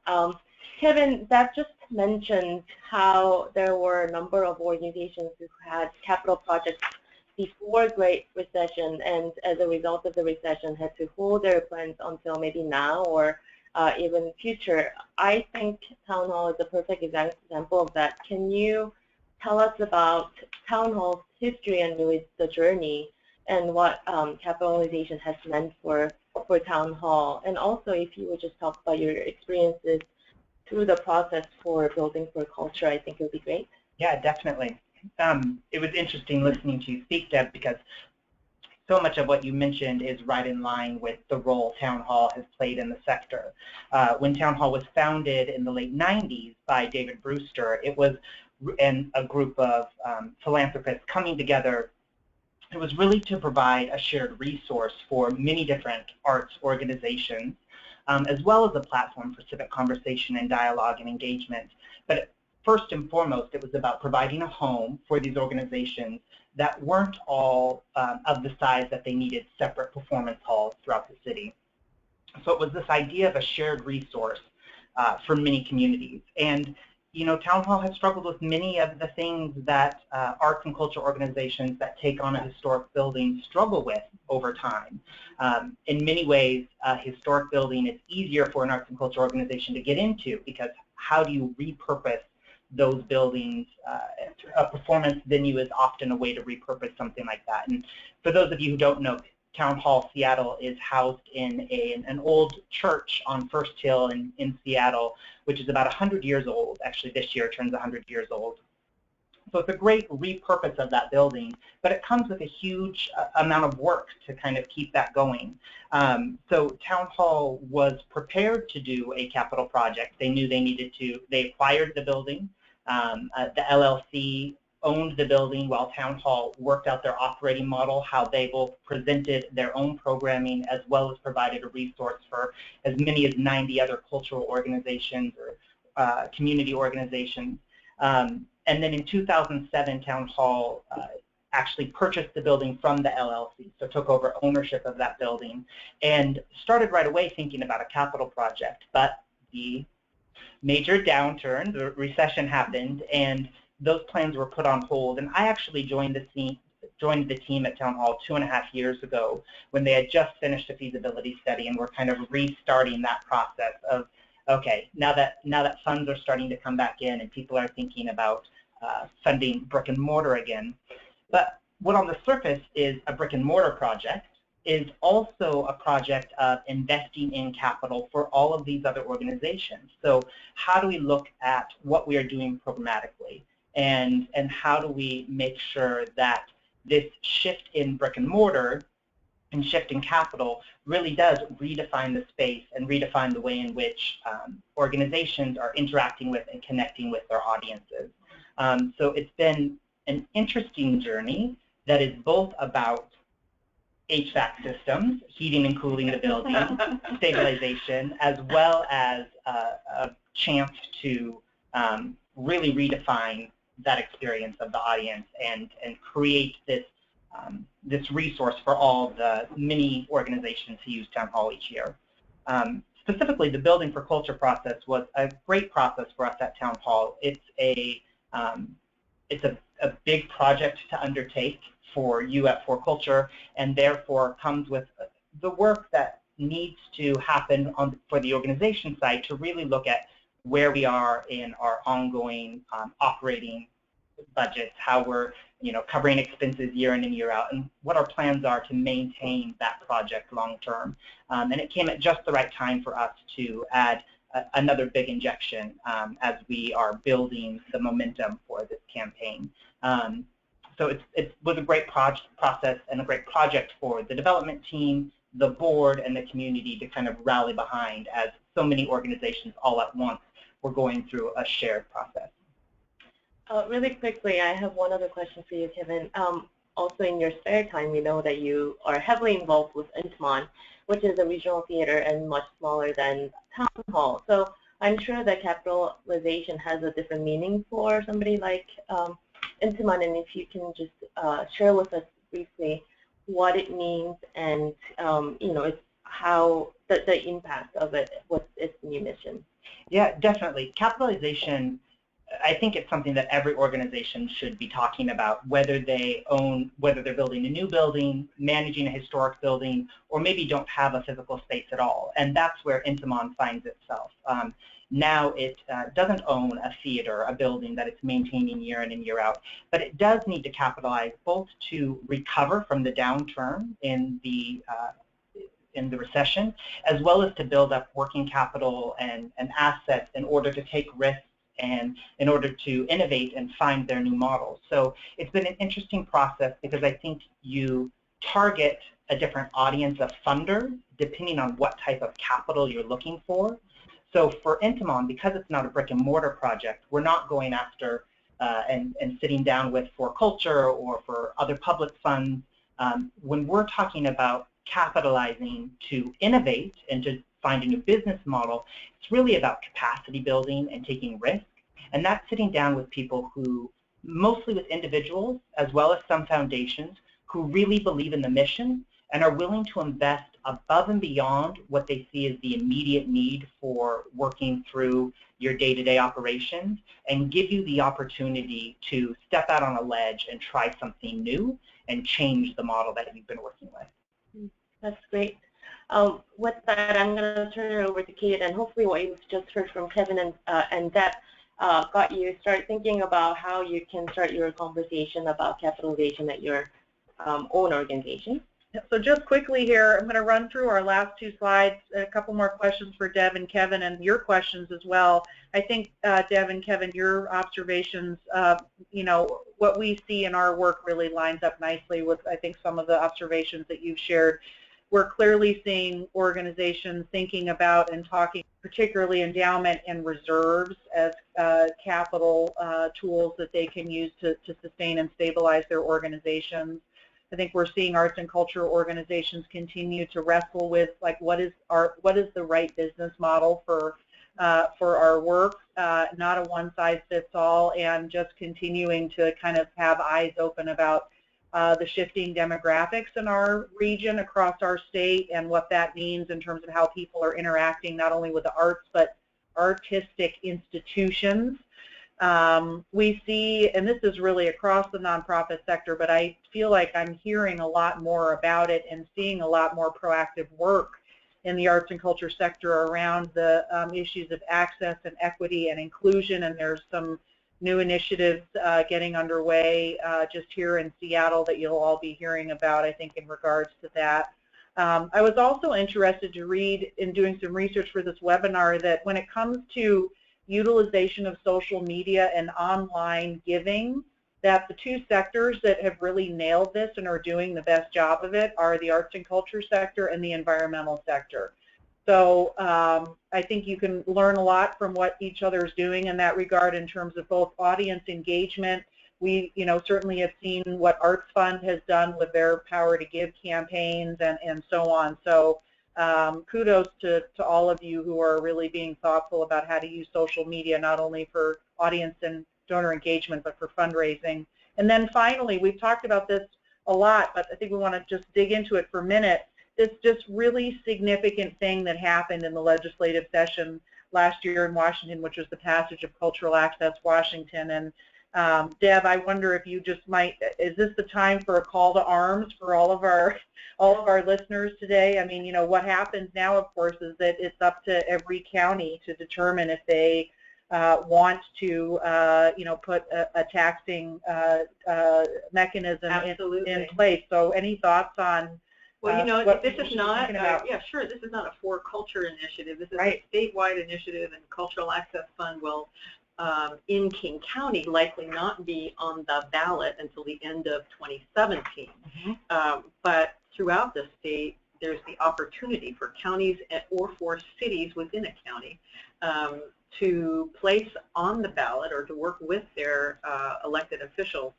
Kevin, Deb just mentioned how there were a number of organizations who had capital projects before Great Recession, and as a result of the recession had to hold their plans until maybe now or even future. I think Town Hall is a perfect example of that. Can you tell us about Town Hall's history and really the journey and what capitalization has meant for Town Hall? And also, if you would just talk about your experiences through the process for building for culture, I think it would be great. Yeah, definitely. It was interesting listening to you speak, Deb, because so much of what you mentioned is right in line with the role Town Hall has played in the sector. When Town Hall was founded in the late 90s by David Brewster, it was a group of philanthropists coming together. It was really to provide a shared resource for many different arts organizations, as well as a platform for civic conversation and dialogue and engagement. But first and foremost, it was about providing a home for these organizations that weren't all of the size that they needed separate performance halls throughout the city. So it was this idea of a shared resource for many communities. And, you know, Town Hall has struggled with many of the things that arts and culture organizations that take on a historic building struggle with over time. In many ways, a historic building is easier for an arts and culture organization to get into, because how do you repurpose those buildings? A performance venue is often a way to repurpose something like that. And for those of you who don't know, Town Hall Seattle is housed in an old church on First Hill in Seattle, which is about 100 years old. Actually, this year turns 100 years old. So it's a great repurpose of that building, but it comes with a huge amount of work to kind of keep that going. So Town Hall was prepared to do a capital project. They knew they needed to. They acquired the building. The LLC owned the building while Town Hall worked out their operating model, how they both presented their own programming as well as provided a resource for as many as 90 other cultural organizations or community organizations. And then in 2007, Town Hall actually purchased the building from the LLC, so took over ownership of that building and started right away thinking about a capital project. But the major downturn, the recession happened, and those plans were put on hold. And I actually joined the joined the team at Town Hall 2.5 years ago when they had just finished a feasibility study and were kind of restarting that process of, okay, now that funds are starting to come back in and people are thinking about funding brick and mortar again. But what on the surface is a brick and mortar project is also a project of investing in capital for all of these other organizations. So how do we look at what we are doing programmatically, and how do we make sure that this shift in brick and mortar and shift in capital really does redefine the space and redefine the way in which organizations are interacting with and connecting with their audiences. So it's been an interesting journey that is both about HVAC systems, heating and cooling the building, stabilization, as well as a chance to really redefine that experience of the audience and create this this resource for all the many organizations who use Town Hall each year. Specifically, the Building for Culture process was a great process for us at Town Hall. It's a big project to undertake for you at For Culture, and therefore comes with the work that needs to happen for the organization side to really look at where we are in our ongoing operating budgets, how we're covering expenses year in and year out, and what our plans are to maintain that project long term. And it came at just the right time for us to add another big injection as we are building the momentum for this campaign. So it was a great process and a great project for the development team, the board, and the community to kind of rally behind as so many organizations all at once were going through a shared process. Really quickly, I have one other question for you, Kevin. Also, in your spare time, we know that you are heavily involved with Intimon, which is a regional theater and much smaller than Town Hall. So I'm sure that capitalization has a different meaning for somebody like Intimon, and if you can just share with us briefly what it means and it's how the impact of it with its new mission. Yeah, definitely. Capitalization, I think it's something that every organization should be talking about, whether they're building a new building, managing a historic building, or maybe don't have a physical space at all. And that's where Intimon finds itself. Now it doesn't own a theater, a building that it's maintaining year in and year out, but it does need to capitalize both to recover from the downturn in the recession, as well as to build up working capital and assets in order to take risks and in order to innovate and find their new models. So it's been an interesting process because I think you target a different audience of funders depending on what type of capital you're looking for. So for Intimon, because it's not a brick and mortar project, we're not going after and sitting down with For Culture or for other public funds. When we're talking about capitalizing to innovate and to find a new business model, it's really about capacity building and taking risks. And that's sitting down with people who, mostly with individuals, as well as some foundations, who really believe in the mission and are willing to invest above and beyond what they see as the immediate need for working through your day-to-day operations and give you the opportunity to step out on a ledge and try something new and change the model that you've been working with. That's great. With that, I'm going to turn it over to Kate, and hopefully what you've just heard from Kevin and Deb got you start thinking about how you can start your conversation about capitalization at your own organization. So just quickly here, I'm going to run through our last two slides, a couple more questions for Deb and Kevin, and your questions as well. I think, Deb and Kevin, your observations, what we see in our work really lines up nicely with, I think, some of the observations that you've shared. We're clearly seeing organizations thinking about and talking, particularly endowment and reserves, as capital tools that they can use to sustain and stabilize their organizations. I think we're seeing arts and culture organizations continue to wrestle with, like, what is the right business model for our work, not a one-size-fits-all, and just continuing to kind of have eyes open about the shifting demographics in our region across our state and what that means in terms of how people are interacting not only with the arts but artistic institutions. We see, and this is really across the nonprofit sector, but I feel like I'm hearing a lot more about it and seeing a lot more proactive work in the arts and culture sector around the issues of access and equity and inclusion, and there's some new initiatives getting underway just here in Seattle that you'll all be hearing about, I think, in regards to that. I was also interested to read in doing some research for this webinar that when it comes to utilization of social media and online giving, that the two sectors that have really nailed this and are doing the best job of it are the arts and culture sector and the environmental sector. So I think you can learn a lot from what each other is doing in that regard in terms of both audience engagement. We, certainly have seen what Arts Fund has done with their Power to Give campaigns and so on. So kudos to all of you who are really being thoughtful about how to use social media, not only for audience and donor engagement, but for fundraising. And then finally, we've talked about this a lot, but I think we want to just dig into it for a minute. This just really significant thing that happened in the legislative session last year in Washington, which was the passage of Cultural Access Washington. And Deb, I wonder if you just might, is this the time for a call to arms for all of our listeners today? I mean, what happens now, of course, is that it's up to every county to determine if they want to, put a taxing mechanism in place. So any thoughts on? Well, this is not, yeah, sure, this is not a for culture initiative. This is a statewide initiative, and Cultural Access Fund will, in King County, likely not be on the ballot until the end of 2017. But throughout the state, there's the opportunity for counties or for cities within a county to place on the ballot or to work with their elected officials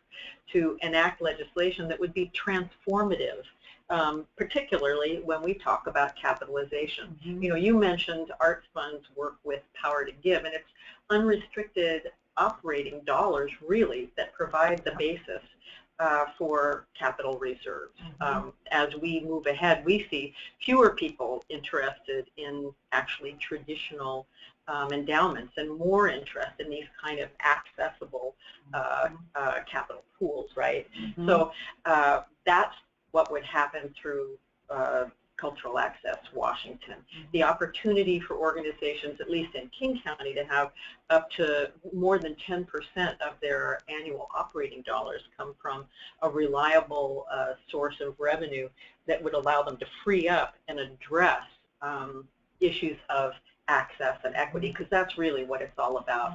to enact legislation that would be transformative. Particularly when we talk about capitalization. You mentioned Arts Fund's work with Power to Give, and it's unrestricted operating dollars, really, that provide the basis for capital reserves. As we move ahead, we see fewer people interested in actually traditional endowments and more interest in these kind of accessible capital pools, right? So that's what would happen through Cultural Access Washington. The opportunity for organizations, at least in King County, to have up to more than 10% of their annual operating dollars come from a reliable source of revenue that would allow them to free up and address issues of access and equity, because that's really what it's all about.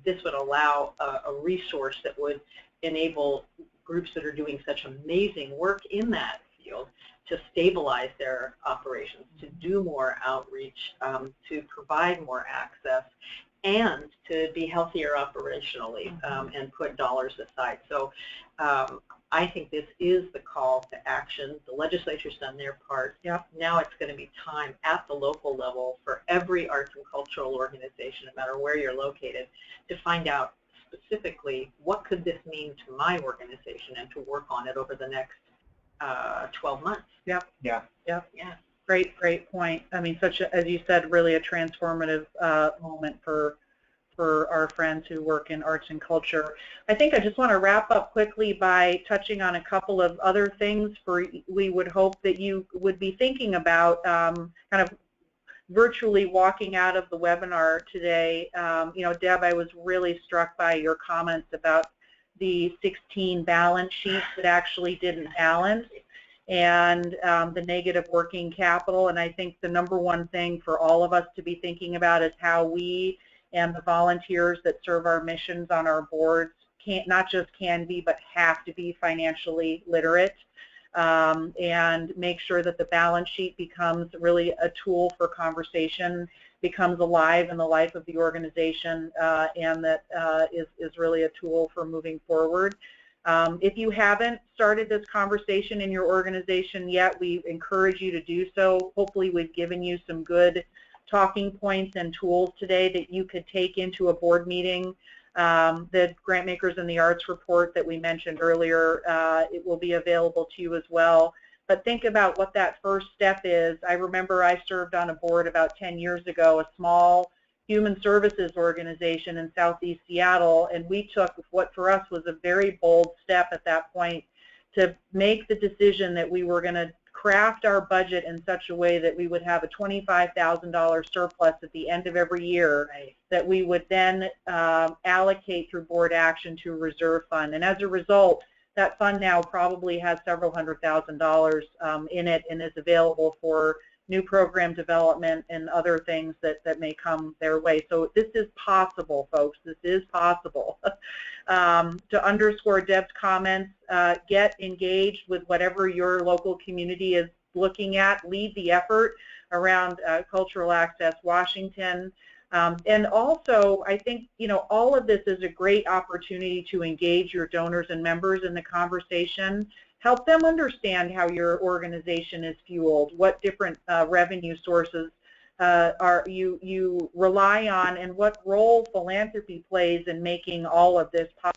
This would allow a resource that would enable groups that are doing such amazing work in that field to stabilize their operations, to do more outreach, to provide more access, and to be healthier operationally and put dollars aside. So I think this is the call to action. The legislature's done their part. Now it's going to be time at the local level for every arts and cultural organization, no matter where you're located, to find out specifically what could this mean to my organization and to work on it over the next 12 months. Great point. I mean, as you said, really a transformative moment for our friends who work in arts and culture. I think I just want to wrap up quickly by touching on a couple of other things we would hope that you would be thinking about kind of virtually walking out of the webinar today. Deb, I was really struck by your comments about the 16 balance sheets that actually didn't balance and the negative working capital. And I think the number one thing for all of us to be thinking about is how we and the volunteers that serve our missions on our boards not just can be, but have to be financially literate. And make sure that the balance sheet becomes really a tool for conversation, becomes alive in the life of the organization, and that is really a tool for moving forward. If you haven't started this conversation in your organization yet, we encourage you to do so. Hopefully we've given you some good talking points and tools today that you could take into a board meeting. The Grantmakers in the Arts report that we mentioned earlier, it will be available to you as well. But think about what that first step is. I remember I served on a board about 10 years ago, a small human services organization in Southeast Seattle, and we took what for us was a very bold step at that point to make the decision that we were going to craft our budget in such a way that we would have a $25,000 surplus at the end of every year that we would then allocate through board action to a reserve fund. And as a result, that fund now probably has several $100,000 in it and is available for new program development and other things that may come their way. So this is possible, folks. This is possible. To underscore Deb's comments, get engaged with whatever your local community is looking at. Lead the effort around Cultural Access Washington. And also, I think, all of this is a great opportunity to engage your donors and members in the conversation. Help them understand how your organization is fueled, what different revenue sources you rely on, and what role philanthropy plays in making all of this possible.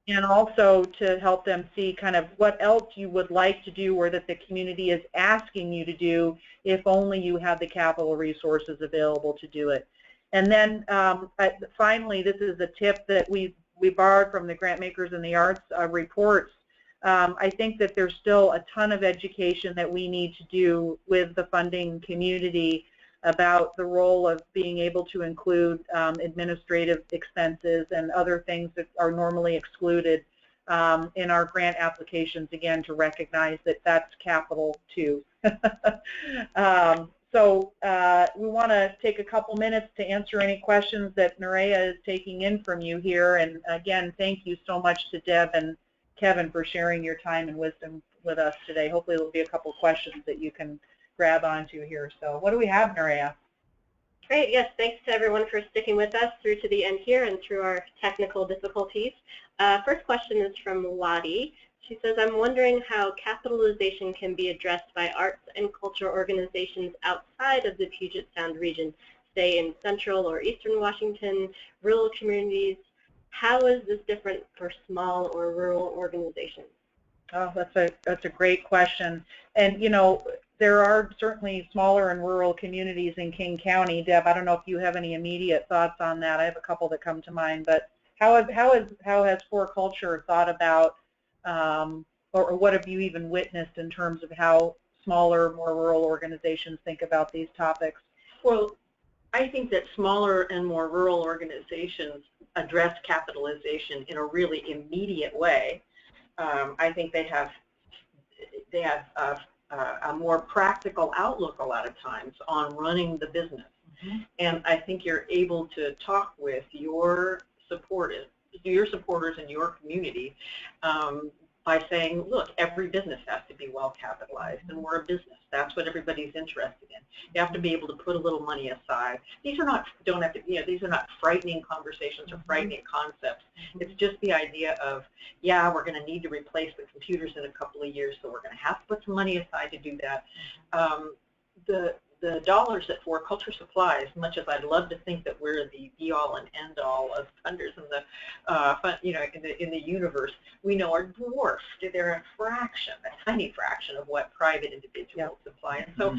And also to help them see kind of what else you would like to do or that the community is asking you to do if only you have the capital resources available to do it. And then finally, this is a tip that we borrowed from the Grant Makers in the Arts reports. I think that there's still a ton of education that we need to do with the funding community about the role of being able to include administrative expenses and other things that are normally excluded in our grant applications, again, to recognize that that's capital too. So we want to take a couple minutes to answer any questions that Nerea is taking in from you here. And again, thank you so much to Deb and Kevin for sharing your time and wisdom with us today. Hopefully there'll be a couple questions that you can grab onto here. So what do we have, Nerea? Great. Yes, thanks to everyone for sticking with us through to the end here and through our technical difficulties. First question is from Lottie. She says, I'm wondering how capitalization can be addressed by arts and culture organizations outside of the Puget Sound region, say in central or eastern Washington, rural communities. How is this different for small or rural organizations? Oh, that's a great question. And there are certainly smaller and rural communities in King County. Deb, I don't know if you have any immediate thoughts on that. I have a couple that come to mind, but how has For Culture thought about, or what have you even witnessed in terms of how smaller, more rural organizations think about these topics? Well, I think that smaller and more rural organizations address capitalization in a really immediate way. I think they have a more practical outlook a lot of times on running the business. Mm-hmm. And I think you're able to talk with your supporters in your community by saying, look, every business has to be well capitalized, and we're a business. That's what everybody's interested in. You have to be able to put a little money aside. These are not these are not frightening conversations or frightening concepts. It's just the idea of, yeah, we're going to need to replace the computers in a couple of years, so we're going to have to put some money aside to do that. The dollars that For Culture supplies, much as I'd love to think that we're the be-all and end-all of funders in the in the universe, we know are dwarfed. They're a fraction, a tiny fraction of what private individuals supply. And so,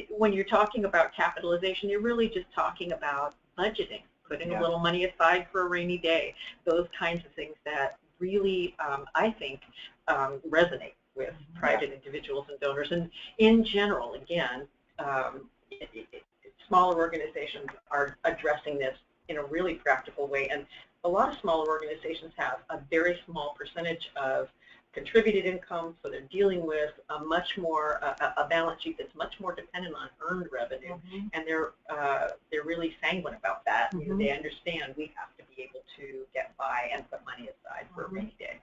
when you're talking about capitalization, you're really just talking about budgeting, putting a little money aside for a rainy day. Those kinds of things that really, I think, resonate with private individuals and donors. And in general, again, smaller organizations are addressing this in a really practical way, and a lot of smaller organizations have a very small percentage of contributed income, so they're dealing with a much more a balance sheet that's much more dependent on earned revenue, and they're really sanguine about that. They understand we have to be able to get by and put money aside for a rainy day.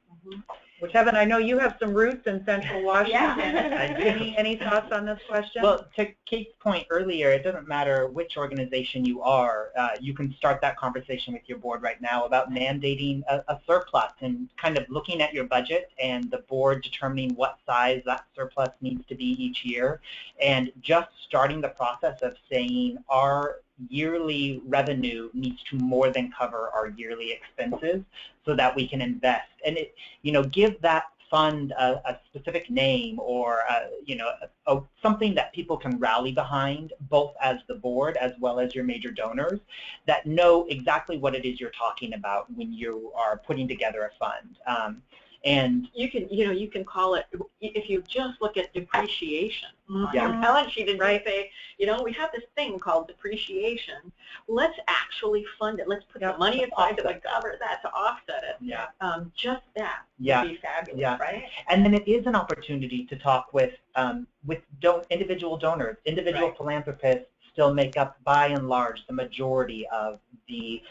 Well, Kevin, I know you have some roots in Central Washington. I do. Any thoughts on this question? Well, to Kate's point earlier, it doesn't matter which organization you are. You can start that conversation with your board right now about mandating a surplus and kind of looking at your budget and the board determining what size that surplus needs to be each year, and just starting the process of saying our yearly revenue needs to more than cover our yearly expenses so that we can invest. And give that fund a specific name or something that people can rally behind, both as the board as well as your major donors, that know exactly what it is you're talking about when you are putting together a fund. And you can call it, if you just look at depreciation on Yeah. your balance sheet and just say, we have this thing called depreciation. Let's actually fund it. Let's put the money aside that would cover that to offset it. Yeah. Just that Yeah. would be fabulous, Yeah. right? And then it is an opportunity to talk with individual donors. Individual Right. philanthropists still make up, by and large, the majority of the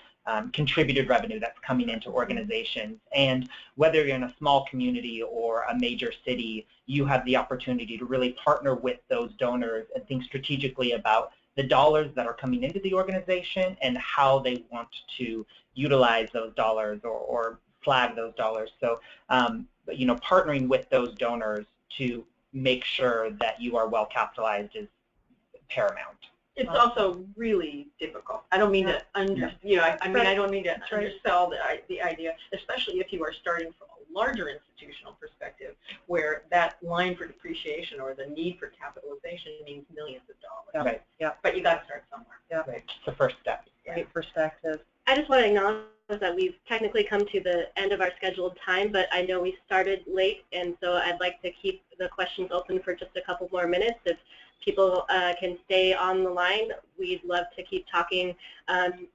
contributed revenue that's coming into organizations. And whether you're in a small community or a major city, you have the opportunity to really partner with those donors and think strategically about the dollars that are coming into the organization and how they want to utilize those dollars or flag those dollars. So, partnering with those donors to make sure that you are well capitalized is paramount. It's also really difficult. I don't mean to I don't mean to undersell the idea, especially if you are starting from a larger institutional perspective, where that line for depreciation or the need for capitalization means millions of dollars. Right. Yeah. But you got to start somewhere. Yeah. Right. It's the first step. Great perspective. I just want to acknowledge that we've technically come to the end of our scheduled time, but I know we started late, and so I'd like to keep the questions open for just a couple more minutes. If people can stay on the line, we'd love to keep talking.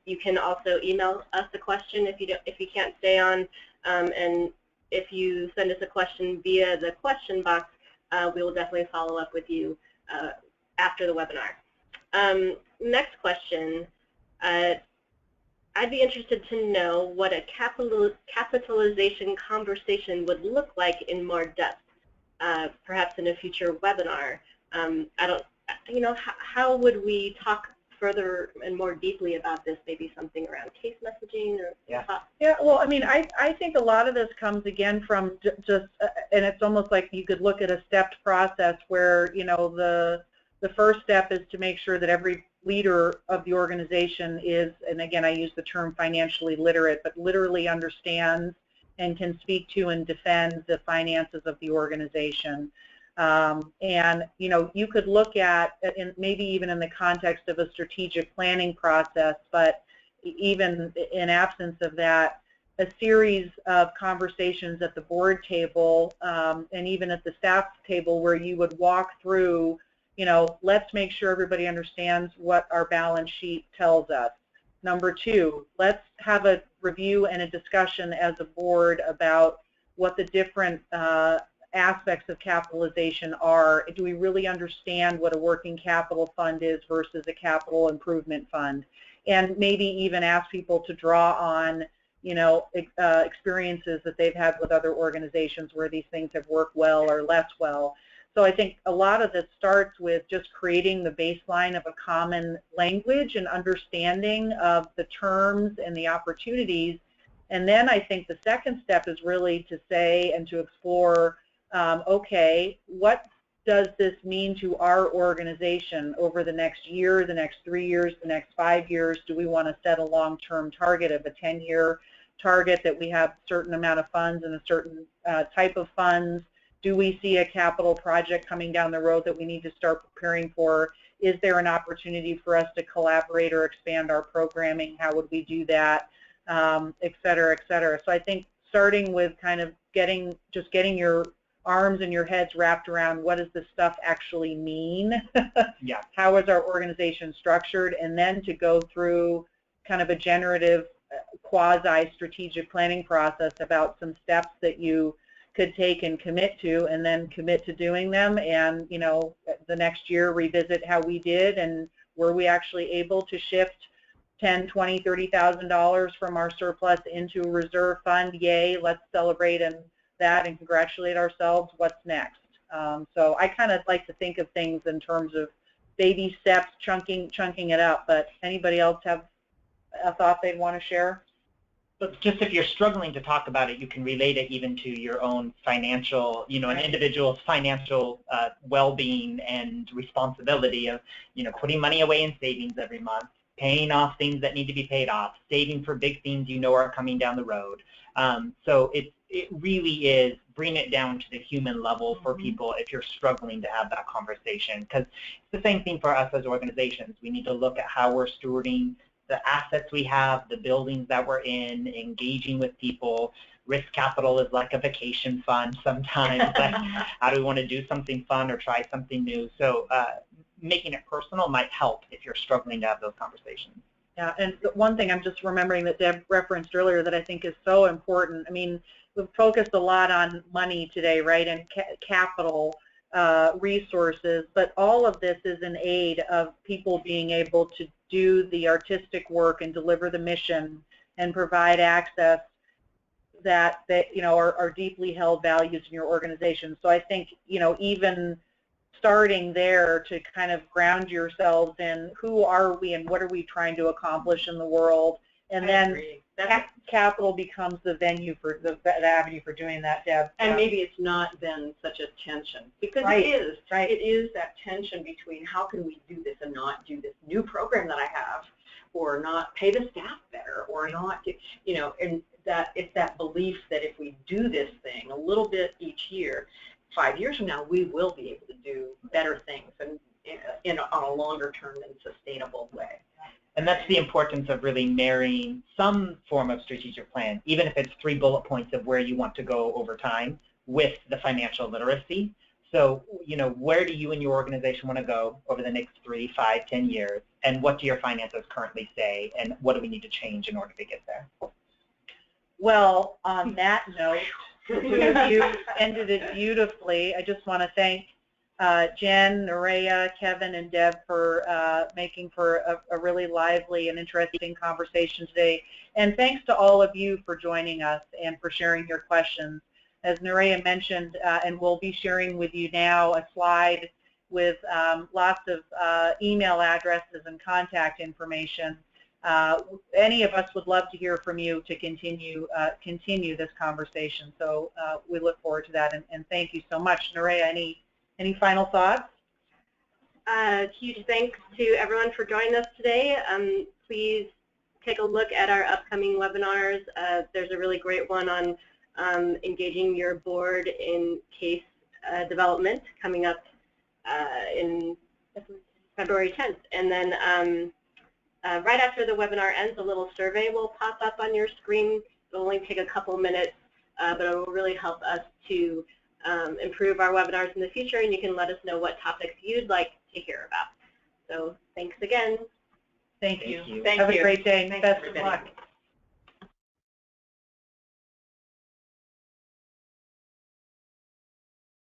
You can also email us a question if you can't stay on, and if you send us a question via the question box, we will definitely follow up with you after the webinar. Next question. I'd be interested to know what a capitalization conversation would look like in more depth, perhaps in a future webinar. How would we talk further and more deeply about this? Maybe something around case messaging or Yeah, well, I think a lot of this comes again from just, and it's almost like you could look at a stepped process where, the first step is to make sure that every leader of the organization is, and again, I use the term financially literate, but literally understands and can speak to and defend the finances of the organization. And, you could look at, and maybe even in the context of a strategic planning process, but even in absence of that, a series of conversations at the board table and even at the staff table where you would walk through, let's make sure everybody understands what our balance sheet tells us. Number two, let's have a review and a discussion as a board about what the different aspects of capitalization are. Do we really understand what a working capital fund is versus a capital improvement fund? And maybe even ask people to draw on, experiences that they've had with other organizations where these things have worked well or less well. So I think a lot of this starts with just creating the baseline of a common language and understanding of the terms and the opportunities. And then I think the second step is really to say and to explore, okay, what does this mean to our organization over the next year, the next 3 years, the next 5 years? Do we want to set a long-term target of a 10-year target that we have a certain amount of funds and a certain type of funds? Do we see a capital project coming down the road that we need to start preparing for? Is there an opportunity for us to collaborate or expand our programming? How would we do that? Et cetera, et cetera. So I think starting with kind of getting your arms and your heads wrapped around what does this stuff actually mean? Yeah. How is our organization structured? And then to go through kind of a generative quasi-strategic planning process about some steps that you could take and commit to, and then commit to doing them, and the next year revisit how we did, and were we actually able to shift $10,000, $20,000, $30,000 from our surplus into a reserve fund? Yay, let's celebrate that and congratulate ourselves. What's next? So I kind of like to think of things in terms of baby steps, chunking it up. But anybody else have a thought they'd want to share? But just if you're struggling to talk about it, you can relate it even to your own financial, an individual's financial well-being and responsibility of, putting money away in savings every month, paying off things that need to be paid off, saving for big things are coming down the road. So it really is bring it down to the human level for people if you're struggling to have that conversation. Because it's the same thing for us as organizations. We need to look at how we're stewarding the assets we have, the buildings that we're in, engaging with people. Risk capital is like a vacation fund sometimes. Like, how do we want to do something fun or try something new? So making it personal might help if you're struggling to have those conversations. Yeah, and one thing I'm just remembering that Deb referenced earlier that I think is so important. I mean, we've focused a lot on money today, right, and capital resources, but all of this is in aid of people being able to do the artistic work and deliver the mission and provide access that you know are deeply held values in your organization. So I think, you know, even starting there to kind of ground yourselves in who are we and what are we trying to accomplish in the world, and then capital becomes the venue for the avenue for doing that, Deb. And maybe it's not then such a tension, because it is. Right. It is that tension between how can we do this and not do this new program that I have, or not pay the staff better, or not, you know, and that it's that belief that if we do this thing a little bit each year, 5 years from now, we will be able to do better things and on a longer term and sustainable way. And that's the importance of really marrying some form of strategic plan, even if it's 3 bullet points of where you want to go over time, with the financial literacy. So, you know, where do you and your organization want to go over the next 3, 5, 10 years? And what do your finances currently say? And what do we need to change in order to get there? Well, on that note, you ended it beautifully. I just want to thank Jenn, Nerea, Kevin, and Deb for making for a really lively and interesting conversation today. And thanks to all of you for joining us and for sharing your questions. As Nerea mentioned, and we'll be sharing with you now a slide with lots of email addresses and contact information. Any of us would love to hear from you to continue this conversation. So we look forward to that, and thank you so much. Nerea, any final thoughts? Huge thanks to everyone for joining us today. Please take a look at our upcoming webinars. There's a really great one on engaging your board in case development coming up in February 10th. And then right after the webinar ends, a little survey will pop up on your screen. It'll only take a couple minutes, but it will really help us to improve our webinars in the future, and you can let us know what topics you'd like to hear about. So thanks again. Thank you. Thank Have you. a great day. Thanks, Best everybody. of luck.